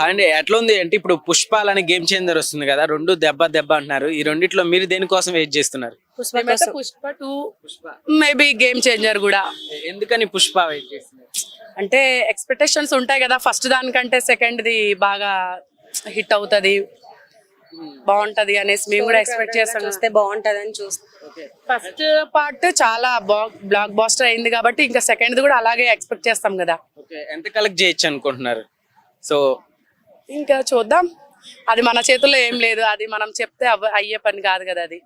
అండి ఎట్లా ఉంది అంటే ఇప్పుడు పుష్పాలని గేమ్ చేంజర్ వస్తుంది కదా, రెండు దెబ్బ దెబ్బ అంటున్నారు. ఈ రెండిట్లో మీరు దేనికోసం వెయిట్ చేస్తున్నారు? పుష్ప 2 మేబీ గేమ్ చేంజర్ కూడా. ఎందుకని పుష్ప వెయిట్ చేస్తున్నారు? అంటే ఎక్స్పెక్టేషన్స్ ఉంటాయి కదా, ఫస్ట్ దానికంటే సెకండ్ది బాగా హిట్ అవుతుంది, బాగుంటది అనేసి మేము కూడా ఎక్స్పెక్ట్ చేస్తాం. చూస్తే బాగుంటది అని చూస్తాం. ఫస్ట్ పార్ట్ చాలా బ్లాక్ బాస్టర్ అయింది కాబట్టి ఇంకా సెకండ్ కూడా అలాగే ఎక్స్పెక్ట్ చేస్తాం కదా. ఎంత కలెక్ట్ చేయొచ్చు అనుకుంటున్నారు? సో ఇంకా చూద్దాం, అది మన చేతుల్లో ఏం లేదు, అది మనం చెప్తే అయ్యే పని కాదు కదా, అది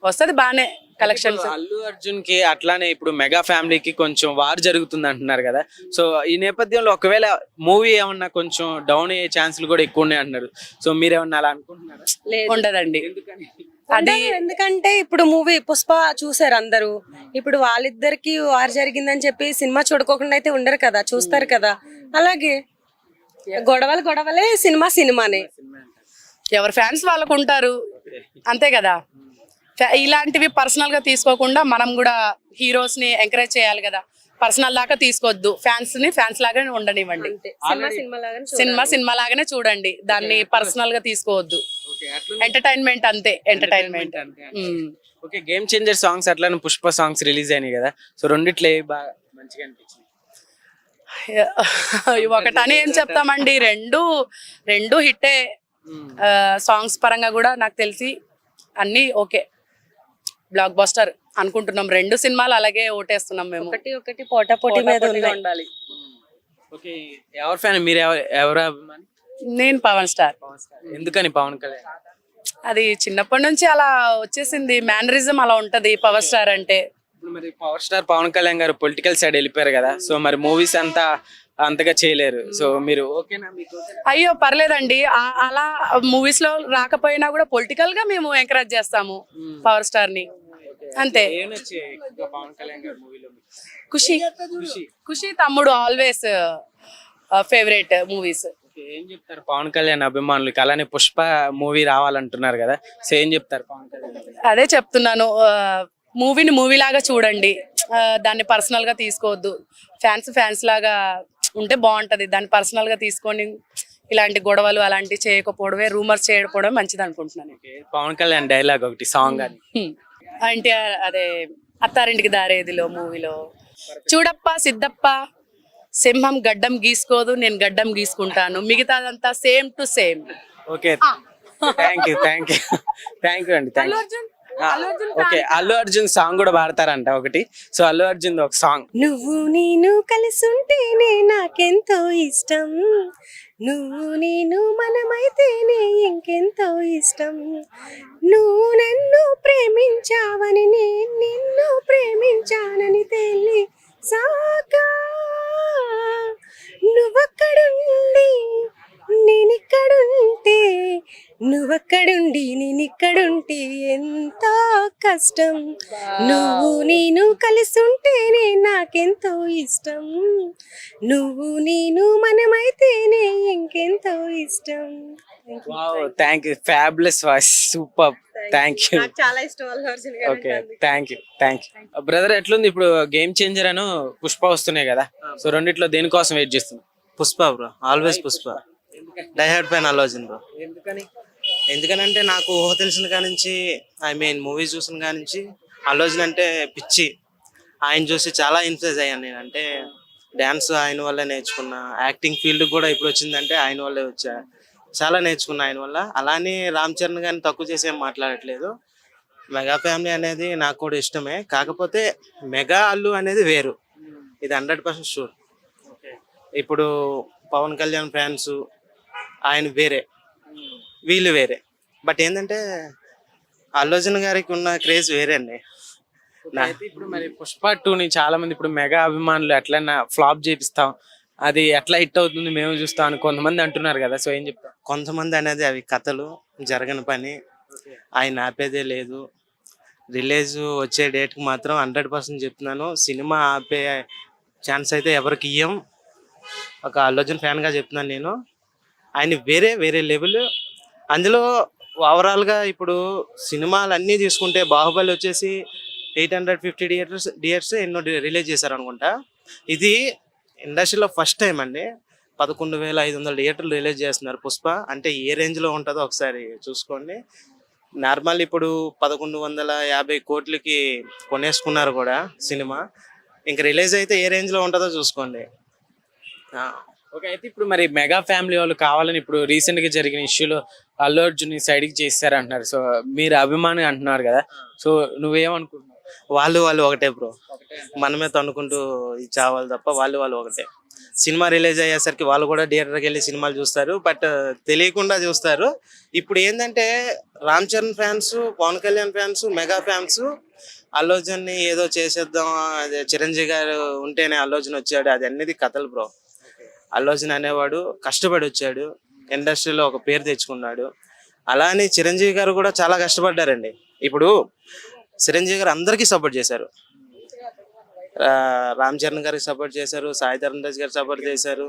వస్తుంది బానే కలెక్షన్స్. అల్లు అర్జున్ కి అట్లానే ఇప్పుడు మెగా ఫ్యామిలీకి కొంచెం వార్ జరుగుతుంది అంటున్నారు కదా. సో ఈ నేపథ్యంలో ఒకవేళ మూవీ ఏమన్నా కొంచెం డౌన్ అయ్యే ఛాన్సులు కూడా ఎక్కువ ఉన్నాయి అంటున్నారు. సో మీరేమన్నా అలా అనుకుంటున్నారా? ఉండదండి. అది ఎందుకంటే ఇప్పుడు మూవీ పుష్ప చూసారు అందరూ, ఇప్పుడు వాళ్ళిద్దరికి వార్ జరిగిందని చెప్పి సినిమా చూడుకోకుండా అయితే ఉండరు కదా, చూస్తారు కదా. అలాగే గొడవలే, సినిమా సినిమానే. ఎవరి ఫ్యాన్స్ వాళ్ళకు ఉంటారు అంతే కదా. ఇలాంటివి పర్సనల్ గా తీసుకోకుండా మనం కూడా హీరోస్ ని ఎంకరేజ్ చేయాలి కదా, పర్సనల్ లాగా తీసుకోవద్దు. ఫ్యాన్స్ ని ఫ్యాన్స్ లాగానే ఉండనివ్వండి, సినిమా లాగానే చూడండి, దాన్ని పర్సనల్ గా తీసుకోవద్దు. ఎంటర్టైన్మెంట్ అంతే, entertainment. Okay, game changer songs అట్లానే పుష్ప సాంగ్స్ రిలీజ్ అయినాయి కదా. సో రెండిట్లో బాగా మంచిగా అనిపించింది? ఒకటని ఏం చెప్తామండి, రెండు హిట్టే. సాంగ్స్ పరంగా కూడా నాకు తెలిసి అన్ని ఓకే, బ్లాక్ బస్టర్ అనుకుంటున్నాం. రెండు సినిమాలు అలాగే ఓటేస్తున్నాం మేము. ఒకటి పోటీ మీద ఉండాలి. ఓకే, ఎవరు ఫ్యాన్ మీరు? ఎవరు అభిమాని? నేను పవన్ స్టార్. ఎందుకని పవన్ కళ్యాణ్? అది చిన్నప్పటి నుంచి అలా వచ్చేసింది, మేనరిజం అలా ఉంటది పవర్ స్టార్ అంటే. మరి పవర్ స్టార్ పవన్ కళ్యాణ్ గారు పొలిటికల్ సైడ్ వెళ్ళిపోయారు కదా. సో మరి మూవీస్ అంతగా చేయలేరు. సో మీరు ఓకేనా? మీకు అయ్యో పర్లేదండి, అలా మూవీస్ లో రాకపోయినా కూడా పొలిటికల్ గా మేము ఎంకరేజ్ చేస్తాము పవర్ స్టార్ ని, అంతే. పవన్ కళ్యాణ్ గారు మూవీలో ఖుషి తమ్ముడు ఆల్వేస్ ఫేవరెట్ మూవీస్. ఏం చెప్తారు పవన్ కళ్యాణ్ అభిమానులకి? అలానే పుష్ప మూవీ రావాలంటున్నారు కదా, సో ఏం చెప్తారు పవన్ కళ్యాణ్? అదే చెప్తున్నాను, మూవీని మూవీ లాగా చూడండి, దాన్ని పర్సనల్ గా తీసుకోవద్దు. ఫ్యాన్స్ లాగా ఉంటే బాగుంటది, దాన్ని పర్సనల్ గా తీసుకొని ఇలాంటి గొడవలు అలాంటివి చేయకపోవడమే, రూమర్స్ చేయకపోవడమే మంచిది అనుకుంటున్నాను. పవన్ కళ్యాణ్ డైలాగ్ ఒకటి సాంగ్ అని అంటే అదే అత్తారింటికి దారేదిలో మూవీలో, చూడప్ప సిద్ధప్ప సింహం గడ్డం గీసుకోదు, నేను గడ్డం గీసుకుంటాను, మిగతాదంతా same to same. Okay, thank you అండి. ఓకే, అల్లు అర్జున్ సాంగ్ కూడా పాడతారంట ఒకటి. సో అల్లు అర్జున్ ఒక సాంగ్. నువ్వు నేను కలిసుంటేనే నాకెంతో ఇష్టం, నువ్వు నేను మనమైతేనే ఇంకెంతో ఇష్టం, నువ్వు నన్ను ప్రేమించావని నేను నిన్ను ప్రేమించానని తెలిసాక, నువ్వక్కడుండి నేనిక్కడుంటే, నువ్వక్కడుండి నేనిక్కడుంటే ఎంతో కష్టం, నువ్వు నేను కలిసుంటేనే నాకెంతో ఇష్టం, నువ్వు నేను మనమైతేనే ఇంకెంతో ఇష్టం. Thank you, fabulous voice, super, thank you. చాలా ఇష్టం అల్లు అర్జున్ గారు. Okay, thank you. బ్రదర్ ఎట్లుంది ఇప్పుడు గేమ్ చేంజర్ అను పుష్ప వస్తున్నాయి కదా, సో రెండిట్లో దేనికోసం వెయిట్ చేస్తున్నాం? Pushpa bro, always Pushpa, diehard fan Allu Arjun bro. ఎందుకనంటే నాకు ఊహ తెలిసిన కానించి, మూవీస్ చూసిన కానించి అల్లు అర్జున్ అంటే పిచ్చి. ఆయన చూసి చాలా ఇన్ఫ్లుయెన్స్ అయ్యాను నేను. అంటే డ్యాన్స్ ఆయన వల్లే నేర్చుకున్నా, యాక్టింగ్ ఫీల్డ్ కూడా ఇప్పుడు వచ్చిందంటే ఆయన వల్లే వచ్చా, చాలా నేర్చుకున్నా ఆయన వల్ల. అలానే రామ్ చరణ్ గారిని తక్కువ చేసి ఏం మాట్లాడట్లేదు. మెగా ఫ్యామిలీ అనేది నాకు కూడా ఇష్టమే, కాకపోతే మెగా అల్లు అనేది వేరు, ఇది 100% షూర్. ఇప్పుడు పవన్ కళ్యాణ్ ఫ్యాన్స్ ఆయన వేరే, వీళ్ళు వేరే. బట్ ఏంటంటే అల్లు అర్జున్ గారికి ఉన్న క్రేజ్ వేరే అండి. ఇప్పుడు మరి పుష్ప 2ని చాలా మంది ఇప్పుడు మెగా అభిమానులు ఎట్లన్నా ఫ్లాప్ చేపిస్తాం, అది ఎట్లా హిట్ అవుతుంది మేము చూస్తాం అని కొంతమంది అంటున్నారు కదా, సో ఏం చెప్తాం? కొంతమంది అనేది అవి కథలు, జరగని పని, ఆయన ఆపేదే లేదు. రిలీజ్ వచ్చే డేట్కి మాత్రం 100% చెప్తున్నాను, సినిమా ఆపే ఛాన్స్ అయితే ఎవరికి ఇయ్యం. ఒక అల్లు అర్జున్ ఫ్యాన్గా చెప్తున్నాను నేను. ఆయన వేరే లెవెల్. అందులో ఓవరాల్గా ఇప్పుడు సినిమాలు అన్నీ తీసుకుంటే బాహుబలి వచ్చేసి 850 థియేటర్స్ ఎన్నో రిలీజ్ చేశారు అనుకుంటా. ఇది ఇండస్ట్రీలో ఫస్ట్ టైం అండి. 11,500 థియేటర్లు రిలీజ్ చేస్తున్నారు పుష్ప. అంటే ఏ రేంజ్లో ఉంటుందో ఒకసారి చూసుకోండి. నార్మల్ ఇప్పుడు 1150 కోట్లకి కొనేసుకున్నారు కూడా సినిమా. ఇంక రిలీజ్ అయితే ఏ రేంజ్లో ఉంటుందో చూసుకోండి. ఆ, ఓకే, అయితే ఇప్పుడు మరి మెగా ఫ్యామిలీ వాళ్ళు కావాలని ఇప్పుడు రీసెంట్ గా జరిగిన ఇష్యూలో అల్లు అర్జున్ సైడ్ కి చేస్తారు అంటున్నారు. సో మీరు అభిమాని అంటున్నారు కదా, సో నువ్వేమనుకుంటున్నావు? వాళ్ళు ఒకటే బ్రో. మనమే తన్నుకుంటూ చావాలి తప్ప వాళ్ళు ఒకటే. సినిమా రిలీజ్ అయ్యేసరికి వాళ్ళు కూడా థియేటర్కి వెళ్ళి సినిమాలు చూస్తారు, బట్ తెలియకుండా చూస్తారు. ఇప్పుడు ఏంటంటే Ram Charan fans, Pawan Kalyan fans, mega fans Allu అర్జున్ని ఏదో చేసేద్దాం, అదే చిరంజీవి గారు ఉంటేనే అల్లు అర్జున్ వచ్చాడు, అది అనేది కథలు బ్రో. అల్లు అర్జున్ అనేవాడు కష్టపడి వచ్చాడు, ఇండస్ట్రీలో ఒక పేరు తెచ్చుకున్నాడు. అలా అని చిరంజీవి గారు కూడా చాలా కష్టపడ్డారండి. ఇప్పుడు చిరంజీవి గారు అందరికీ సపోర్ట్ చేశారు. రామ్ చరణ్ గారికి సపోర్ట్ చేశారు, సాయి ధరమ్ తేజ్ గారికి సపోర్ట్ చేశారు,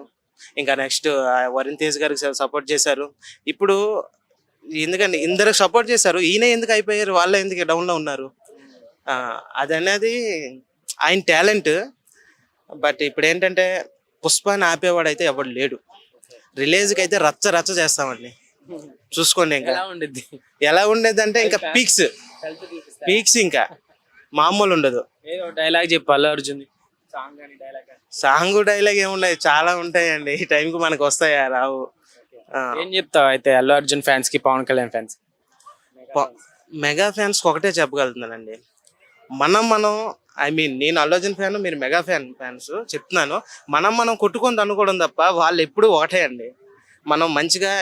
ఇంకా నెక్స్ట్ వరుణ్ తేజ్ గారికి సపోర్ట్ చేశారు. ఇప్పుడు ఎందుకంటే ఇందరికి సపోర్ట్ చేశారు, ఈయన ఎందుకు అయిపోయారు, వాళ్ళే ఎందుకు డౌన్లో ఉన్నారు? అది అనేది ఆయన టాలెంట్. బట్ ఇప్పుడు ఏంటంటే పుష్పాన్ని ఆపేవాడు అయితే ఎవడు లేడు. రిలీజ్కి అయితే రచ్చ రచ్చ చేస్తామండి, చూసుకోండి. ఇంకా ఎలా ఉండేది అంటే ఇంకా పీక్స్ ఇంకా మామూలు ఉండదు. ఏదో డైలాగ్ చెప్పు అల్లు అర్జున్ సాంగ్ డైలాగ్ ఏమున్నాయి, చాలా ఉంటాయండి. ఈ టైంకి మనకు వస్తాయా? రావు. ఏం చెప్తావు అయితే అల్లు అర్జున్ ఫ్యాన్స్ కి, Pawan Kalyan fans? Mega fans ఒకటే చెప్పగలుగుతున్నానండి, మనం ఐ మీన్ నేను అల్లు అర్జున్ ఫ్యాన్, మీరు మెగా ఫ్యాన్స్ చెప్తున్నాను. మనం కొట్టుకొని అనుకోవడం తప్ప వాళ్ళు ఎప్పుడూ ఒకటే అండి. మనం మంచిగా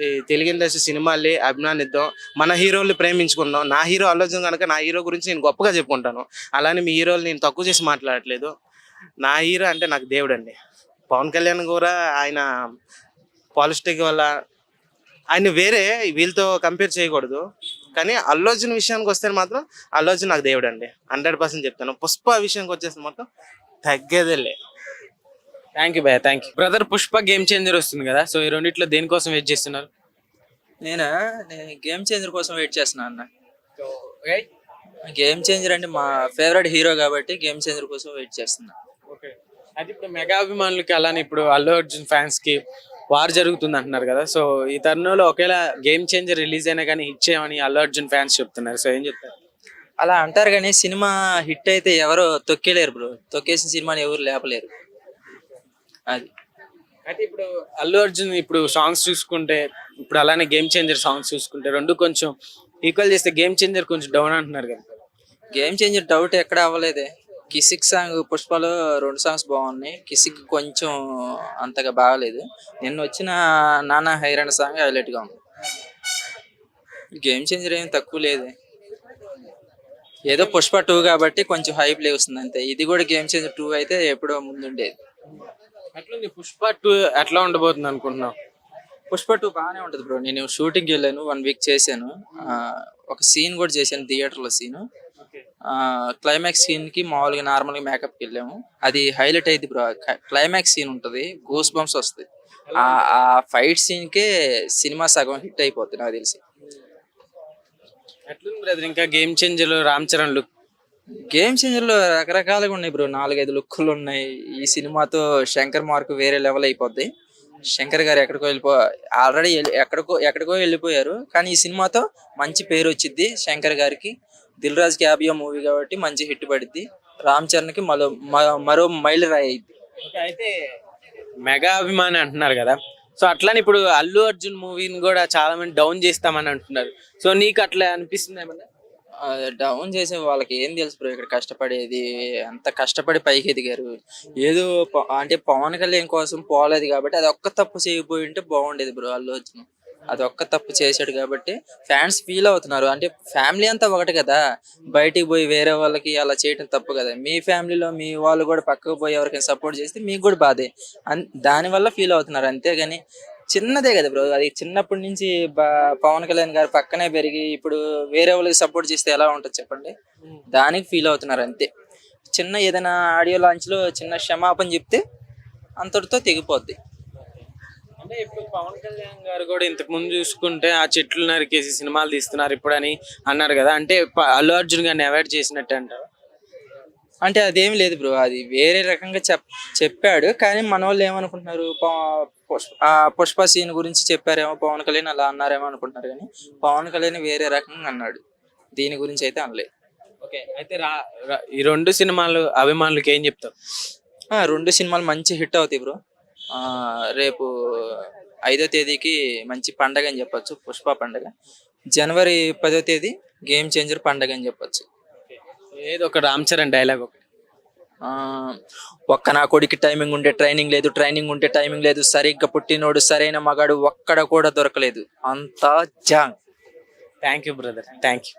ఈ తెలుగు ఇండస్ట్రీ సినిమాల్ని అభిమానిద్దాం, మన హీరోల్ని ప్రేమించుకుందాం. నా హీరో అల్లు అర్జున్ కనుక నా హీరో గురించి నేను గొప్పగా చెప్పుకుంటాను. అలానే మీ హీరోలు నేను తక్కువ చేసి మాట్లాడట్లేదు. నా హీరో అంటే నాకు దేవుడు అండి. పవన్ కళ్యాణ్ కూడా ఆయన పాలిటిక్స్ వల్ల ఆయన వేరే, వీళ్ళతో కంపేర్ చేయకూడదు. కానీ అల్లు అర్జున్ విషయానికి వస్తే మాత్రం అల్లు అర్జున్ నాకు దేవుడు అండి, 100% చెప్తాను. పుష్ప విషయానికి వచ్చేస్తే మాత్రం తగ్గేదేలే. థ్యాంక్ యూ భయ్య, thank you brother. Pushpa game changer వస్తుంది కదా, సో ఈ రెండిట్లో దేనికోసం వెయిట్ చేస్తున్నారు? నేను గేమ్ చేంజర్ కోసం వెయిట్ చేస్తున్నా అన్న. గేమ్ చేంజర్ అంటే మా ఫేవరెట్ హీరో కాబట్టి గేమ్ చేంజర్ కోసం వెయిట్ చేస్తున్నా. ఓకే, అది ఇప్పుడు మెగా అభిమానులకి అలానే ఇప్పుడు అల్లు అర్జున్ ఫ్యాన్స్ కి వార్ జరుగుతుంది అంటున్నారు కదా, సో ఈ తరుణంలో ఒకేలా గేమ్ చేంజర్ రిలీజ్ అయినా కానీ హిట్ చేయమని అల్లు అర్జున్ ఫ్యాన్స్ చెప్తున్నారు. సో ఏం చెప్తారు? అలా అంటారు కానీ సినిమా హిట్ అయితే ఎవరు తొక్కేలేరు బ్రో. తొక్కేసిన సినిమాని ఎవరు లేపలేరు. అది అయితే ఇప్పుడు అల్లు అర్జున్ ఇప్పుడు సాంగ్స్ చూసుకుంటే, ఇప్పుడు అలానే గేమ్ చేంజర్ సాంగ్స్ చూసుకుంటే రెండు కొంచెం ఈక్వల్ చేస్తే గేమ్ చేంజర్ కొంచెం డౌన్ అంటున్నారు కదా. గేమ్ చేంజర్ డౌట్ ఎక్కడ అవ్వలేదే. కిసిక్ సాంగ్, పుష్పలో 2 సాంగ్స్ బాగున్నాయి. కిసిక్ కొంచెం అంతగా బాగలేదు. నిన్న వచ్చిన నానా హైరాణ సాంగ్ హైలైట్ గా ఉంది. గేమ్ చేంజర్ ఏం తక్కువ లేదే. ఏదో పుష్ప 2 కాబట్టి కొంచెం హైప్ లేస్తుంది అంతే. ఇది కూడా గేమ్ చేంజర్ 2 అయితే ఎప్పుడో ముందుండేది. అట్లా పుష్ప 2 ఎట్లా ఉండబోతుంది అనుకుంటున్నావు? పుష్ప 2 బాగానే ఉంటుంది బ్రో. నేను షూటింగ్ వెళ్ళాను, 1 వీక్ చేశాను. ఒక సీన్ కూడా చేశాను, థియేటర్లో సీన్. క్లైమాక్స్ సీన్ కి మామూలుగా నార్మల్ గా మేకప్ వెళ్ళాము. అది హైలైట్ అయింది బ్రో. క్లైమాక్స్ సీన్ ఉంటది, గూస్ బంప్స్ వస్తాయి. ఆ ఫైట్ సీన్ కే సినిమా సగం హిట్ అయిపోతుంది నాకు తెలిసి. ఎట్లుంది బ్రదర్ ఇంకా game changer Ram Charan look? Game changer లో రకరకాలుగా ఉన్నాయి బ్రో. 4-5 లుక్కులు ఉన్నాయి. ఈ సినిమాతో శంకర్ మార్క్ వేరే లెవెల్ అయిపోద్ది. శంకర్ గారు ఆల్రెడీ ఎక్కడికో వెళ్ళిపోయారు. కానీ ఈ సినిమాతో మంచి పేరు వచ్చింది శంకర్ గారికి. దిల్ రాజు క్యాబియో మూవీ కాబట్టి మంచి హిట్ పడిద్ది. రామ్ చరణ్ కి మరో మైలు రాయి అయింది. అయితే మెగా అభిమాని అంటున్నారు కదా, సో అట్లానే ఇప్పుడు అల్లు అర్జున్ మూవీని కూడా చాలా మంది డౌన్ చేస్తామని అంటున్నారు. సో నీకు అట్లా అనిపిస్తుంది ఏమన్నా? డౌన్ చేసే వాళ్ళకి ఏం తెలుసు బ్రో. ఇక్కడ కష్టపడేది అంత కష్టపడి పైకి ఎదిగారు. ఏదో అంటే పవన్ కళ్యాణ్ కోసం పోలేదు కాబట్టి అది ఒక్క తప్పు చేయకపోయి ఉంటే బాగుండేది బ్రో. అల్లు అర్జున్ అది ఒక్క తప్పు చేశాడు కాబట్టి ఫ్యాన్స్ ఫీల్ అవుతున్నారు. అంటే ఫ్యామిలీ అంతా ఒకటి కదా, బయటికి పోయి వేరే వాళ్ళకి అలా చేయడం తప్పు కదా. మీ ఫ్యామిలీలో మీ వాళ్ళు కూడా పక్కకు పోయి ఎవరికైనా సపోర్ట్ చేస్తే మీకు కూడా బాధే. దానివల్ల ఫీల్ అవుతున్నారు. అంతేగాని చిన్నదే కదా బ్రో. అది చిన్నప్పటి నుంచి పవన్ కళ్యాణ్ గారు పక్కనే పెరిగి ఇప్పుడు వేరే వాళ్ళకి సపోర్ట్ చేస్తే ఎలా ఉంటుంది చెప్పండి. దానికి ఫీల్ అవుతున్నారు అంతే. చిన్న ఏదైనా ఆడియో లాంచ్ లో చిన్న క్షమాపణ చెప్తే అంతటితో తెగిపోద్ది. అంటే ఇప్పుడు పవన్ కళ్యాణ్ గారు కూడా ఇంతకు ముందు చూసుకుంటే ఆ చెట్లు నరికేసి సినిమాలు తీస్తున్నారు ఇప్పుడు అని అన్నారు కదా, అంటే అల్లు అర్జున్ గారిని అవాయిడ్ చేసినట్టు అంటారు? అంటే అదేం లేదు బ్రో, అది వేరే రకంగా చెప్పాడు. కానీ మన వాళ్ళు ఏమనుకుంటున్నారు, పుష్ప సీన్ గురించి చెప్పారేమో, పవన్ కళ్యాణ్ అలా అన్నారేమో అనుకుంటున్నారు. కానీ పవన్ కళ్యాణ్ వేరే రకంగా అన్నాడు, దీని గురించి అయితే అనలేదు. ఓకే, అయితే ఈ రెండు సినిమాలు అభిమానులకి ఏం చెప్తావు? రెండు సినిమాలు మంచి హిట్ అవుతాయి బ్రో. రేపు 5వ తేదీకి మంచి పండగ అని చెప్పొచ్చు, పుష్ప పండగ. జనవరి 10వ తేదీ గేమ్ చేంజర్ పండగ అని చెప్పొచ్చు. ఏదో ఒక రామ్ చరణ్ డైలాగ్ ఒకటి. ఒక్క నా కొడుకు టైమింగ్ ఉంటే ట్రైనింగ్ లేదు, ట్రైనింగ్ ఉంటే టైమింగ్ లేదు, సరిగ్గా పుట్టినోడు సరైన మగాడు ఒక్కడ కూడా దొరకలేదు, అంతా జాంగ్. Thank you brother, thank you.